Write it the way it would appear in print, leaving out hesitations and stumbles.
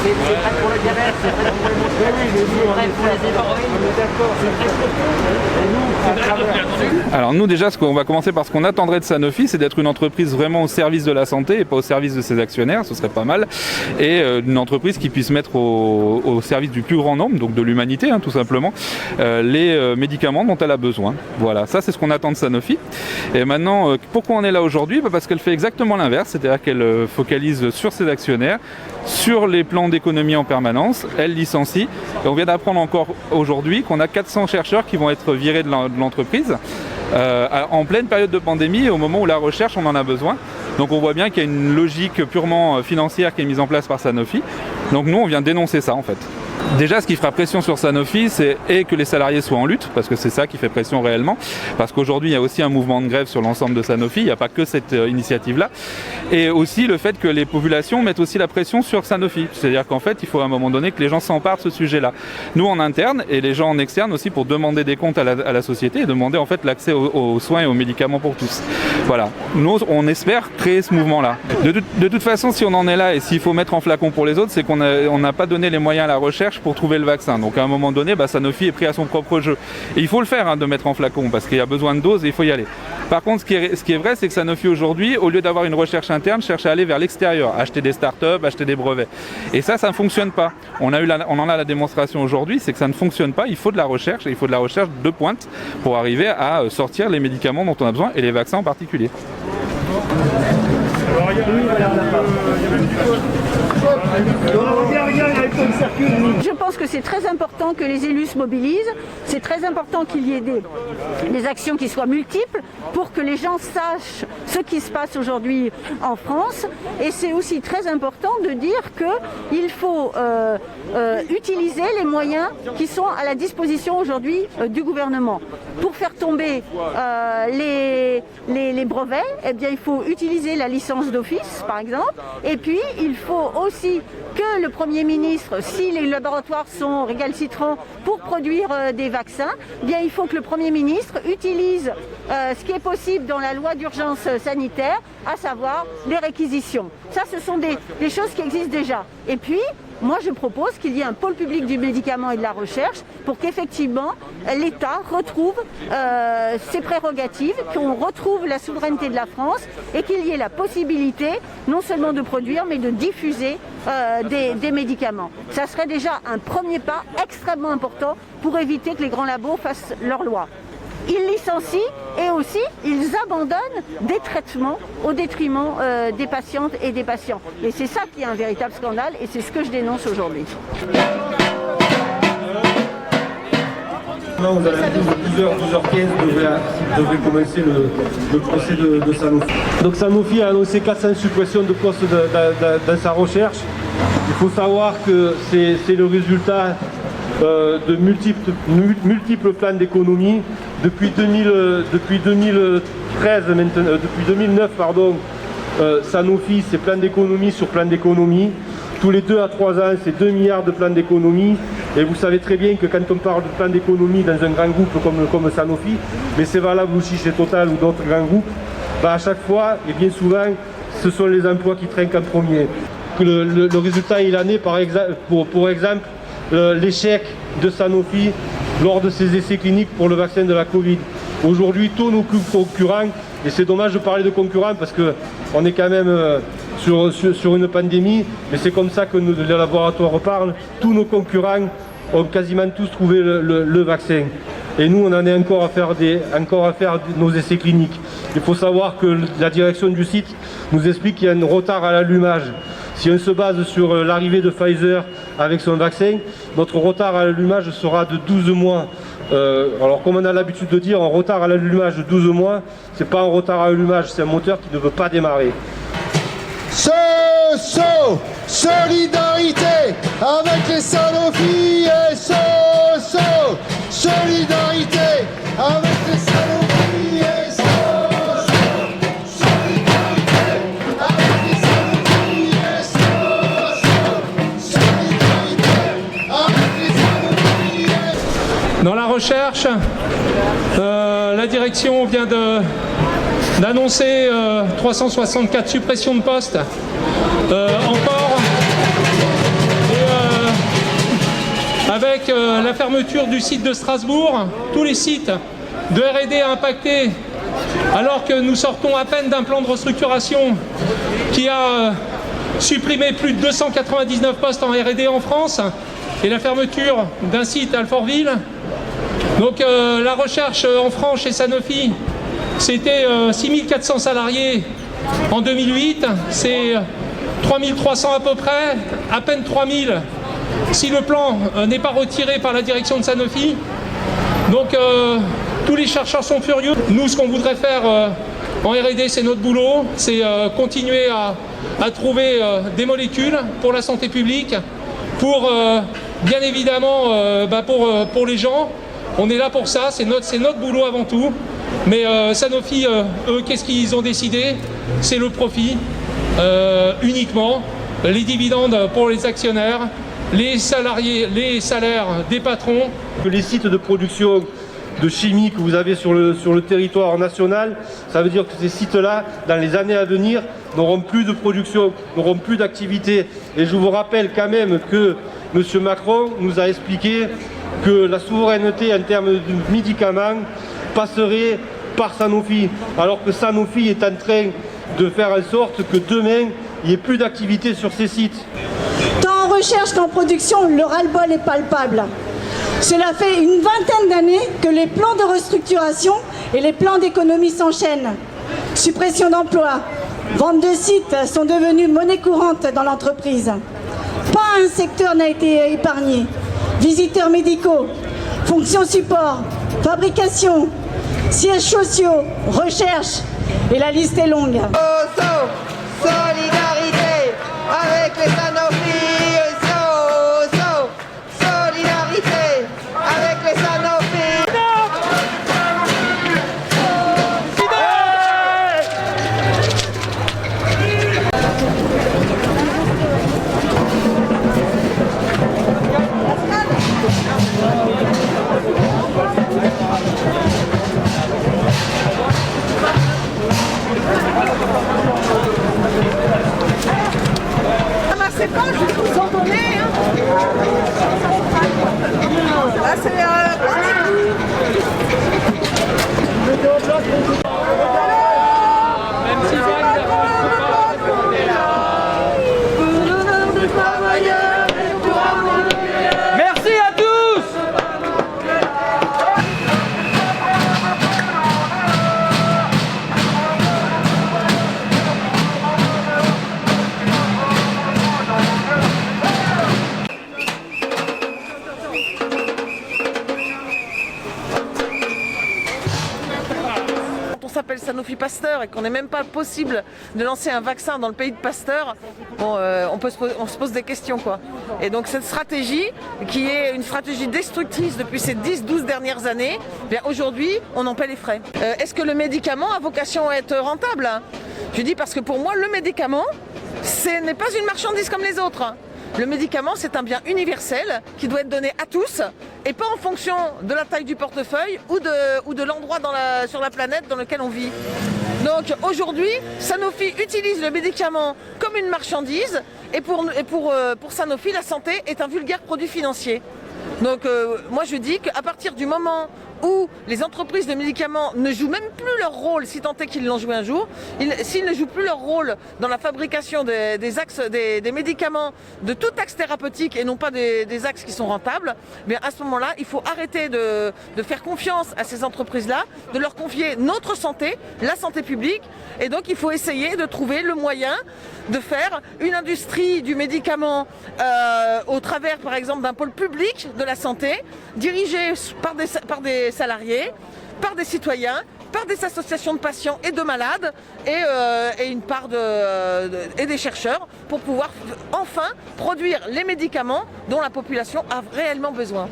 C'est vrai pour le diabète, c'est vrai pour les c'est vrai pour les hémorroïdes. Alors nous déjà, on va commencer par ce qu'on attendrait de Sanofi, c'est d'être une entreprise vraiment au service de la santé et pas au service de ses actionnaires, ce serait pas mal. Et une entreprise qui puisse mettre au service du plus grand nombre, donc de l'humanité tout simplement, les médicaments dont elle a besoin. Voilà, ça c'est ce qu'on attend de Sanofi. Et maintenant, pourquoi on est là aujourd'hui? Parce qu'elle fait exactement l'inverse, c'est-à-dire qu'elle focalise sur ses actionnaires, sur les plans d'économie en permanence, elle licencie. Et on vient d'apprendre encore aujourd'hui qu'on a 400 chercheurs qui vont être virés de l'entreprise en pleine période de pandémie et au moment où la recherche on en a besoin. Donc on voit bien qu'il y a une logique purement financière qui est mise en place par Sanofi. Donc nous on vient dénoncer ça en fait. Déjà, ce qui fera pression sur Sanofi, c'est que les salariés soient en lutte, parce que c'est ça qui fait pression réellement, parce qu'aujourd'hui, il y a aussi un mouvement de grève sur l'ensemble de Sanofi, il n'y a pas que cette initiative-là, et aussi le fait que les populations mettent aussi la pression sur Sanofi, c'est-à-dire qu'en fait, il faut à un moment donné que les gens s'emparent de ce sujet-là. Nous, en interne, et les gens en externe aussi, pour demander des comptes à la société, et demander en fait l'accès aux soins et aux médicaments pour tous. Voilà. Nous, on espère créer ce mouvement-là. De toute façon, si on en est là, et s'il faut mettre en flacon pour les autres, c'est qu'on n'a pas donné les moyens à la recherche pour trouver le vaccin. Donc à un moment donné, Sanofi est pris à son propre jeu. Et il faut le faire de mettre en flacon parce qu'il y a besoin de doses et il faut y aller. Par contre, ce qui est vrai, c'est que Sanofi aujourd'hui, au lieu d'avoir une recherche interne, cherche à aller vers l'extérieur, acheter des startups, acheter des brevets. Et ça ne fonctionne pas. On en a la démonstration aujourd'hui, c'est que ça ne fonctionne pas. Il faut de la recherche et il faut de la recherche de pointe pour arriver à sortir les médicaments dont on a besoin et les vaccins en particulier. Je pense que c'est très important que les élus se mobilisent, c'est très important qu'il y ait des actions qui soient multiples pour que les gens sachent ce qui se passe aujourd'hui en France. Et c'est aussi très important de dire qu'il faut utiliser les moyens qui sont à la disposition aujourd'hui du gouvernement. Pour faire tomber les brevets, eh bien, il faut utiliser la licence d'office, par exemple. Et puis, il faut aussi que le Premier ministre, si les laboratoires sont récalcitrants pour produire des vaccins, bien, il faut que le Premier ministre utilise ce qui est possible dans la loi d'urgence sanitaire, à savoir les réquisitions. Ça, ce sont des choses qui existent déjà. Et puis, moi, je propose qu'il y ait un pôle public du médicament et de la recherche pour qu'effectivement l'État retrouve ses prérogatives, qu'on retrouve la souveraineté de la France et qu'il y ait la possibilité non seulement de produire mais de diffuser des médicaments. Ça serait déjà un premier pas extrêmement important pour éviter que les grands labos fassent leur loi. Ils licencient et aussi ils abandonnent des traitements au détriment des patientes et des patients. Et c'est ça qui est un véritable scandale et c'est ce que je dénonce aujourd'hui. Aux alentours de 12h15 devrait commencer le procès de Sanofi. Donc Sanofi a annoncé 400 suppressions de postes dans sa recherche. Il faut savoir que c'est le résultat de multiples plans d'économie. Depuis 2009, Sanofi, c'est plan d'économie sur plan d'économie. Tous les 2 à 3 ans, c'est 2 milliards de plans d'économie. Et vous savez très bien que quand on parle de plan d'économie dans un grand groupe comme Sanofi, mais c'est valable aussi chez Total ou d'autres grands groupes, à chaque fois, et bien souvent, ce sont les emplois qui trinquent en premier. Le résultat, il en est, pour exemple, l'échec de Sanofi lors de ses essais cliniques pour le vaccin de la Covid. Aujourd'hui, tous nos concurrents, et c'est dommage de parler de concurrents parce qu'on est quand même sur une pandémie, mais c'est comme ça que les laboratoires parlent, tous nos concurrents ont quasiment tous trouvé le vaccin. Et nous, on en est encore à faire nos essais cliniques. Il faut savoir que la direction du site nous explique qu'il y a un retard à l'allumage. Si on se base sur l'arrivée de Pfizer avec son vaccin, notre retard à l'allumage sera de 12 mois. Alors comme on a l'habitude de dire, un retard à l'allumage de 12 mois, c'est pas un retard à l'allumage, c'est un moteur qui ne veut pas démarrer. Solidarité avec les Sanofi et solidarité avec les Sanofi et Dans la recherche, la direction vient d'annoncer 364 suppressions de postes. Encore. la fermeture du site de Strasbourg, tous les sites de R&D impactés, alors que nous sortons à peine d'un plan de restructuration qui a supprimé plus de 299 postes en R&D en France, et la fermeture d'un site à Alfortville. Donc la recherche en France chez Sanofi, c'était 6400 salariés en 2008, c'est 3300 à peu près, à peine 3000 si le plan n'est pas retiré par la direction de Sanofi. Donc tous les chercheurs sont furieux. Nous, ce qu'on voudrait faire en R&D, c'est notre boulot, c'est continuer à trouver des molécules pour la santé publique, pour bien évidemment pour les gens. On est là pour ça, c'est notre boulot avant tout. Mais Sanofi, eux, qu'est-ce qu'ils ont décidé? C'est le profit uniquement, les dividendes pour les actionnaires, les salariés, les salaires des patrons. Les sites de production de chimie que vous avez sur le territoire national, ça veut dire que ces sites-là, dans les années à venir, n'auront plus de production, n'auront plus d'activité. Et je vous rappelle quand même que M. Macron nous a expliqué que la souveraineté en termes de médicaments passerait par Sanofi, alors que Sanofi est en train de faire en sorte que demain, il n'y ait plus d'activité sur ces sites. Tant en recherche qu'en production, le ras-le-bol est palpable. Cela fait une vingtaine d'années que les plans de restructuration et les plans d'économie s'enchaînent. Suppression d'emplois, vente de sites sont devenus monnaie courante dans l'entreprise. Pas un secteur n'a été épargné. Visiteurs médicaux, fonctions support, fabrication, sièges sociaux, recherche, et la liste est longue. Solidarité avec les Sanofi. Solidarité avec les Sanofi. C'est pas juste vous en donner, hein. Là, c'est Merci à tous. On s'appelle Sanofi Pasteur et qu'on n'est même pas possible de lancer un vaccin dans le pays de Pasteur, bon, on se pose des questions, quoi. Et donc cette stratégie, qui est une stratégie destructrice depuis ces 10-12 dernières années, bien aujourd'hui on en paie les frais. Est-ce que le médicament a vocation à être rentable? Je dis parce que pour moi le médicament, ce n'est pas une marchandise comme les autres. Le médicament, c'est un bien universel qui doit être donné à tous et pas en fonction de la taille du portefeuille ou de l'endroit sur la planète dans lequel on vit. Donc aujourd'hui, Sanofi utilise le médicament comme une marchandise et pour Sanofi, la santé est un vulgaire produit financier. Donc moi je dis qu'à partir du moment où les entreprises de médicaments ne jouent même plus leur rôle, si tant est qu'ils l'ont joué un jour, s'ils ne jouent plus leur rôle dans la fabrication des médicaments de tout axe thérapeutique et non pas des axes qui sont rentables, bien à ce moment-là, il faut arrêter de faire confiance à ces entreprises-là, de leur confier notre santé, la santé publique, et donc il faut essayer de trouver le moyen de faire une industrie du médicament au travers, par exemple, d'un pôle public de la santé, dirigé par des salariés, par des citoyens, par des associations de patients et de malades et une part et des chercheurs pour pouvoir enfin produire les médicaments dont la population a réellement besoin.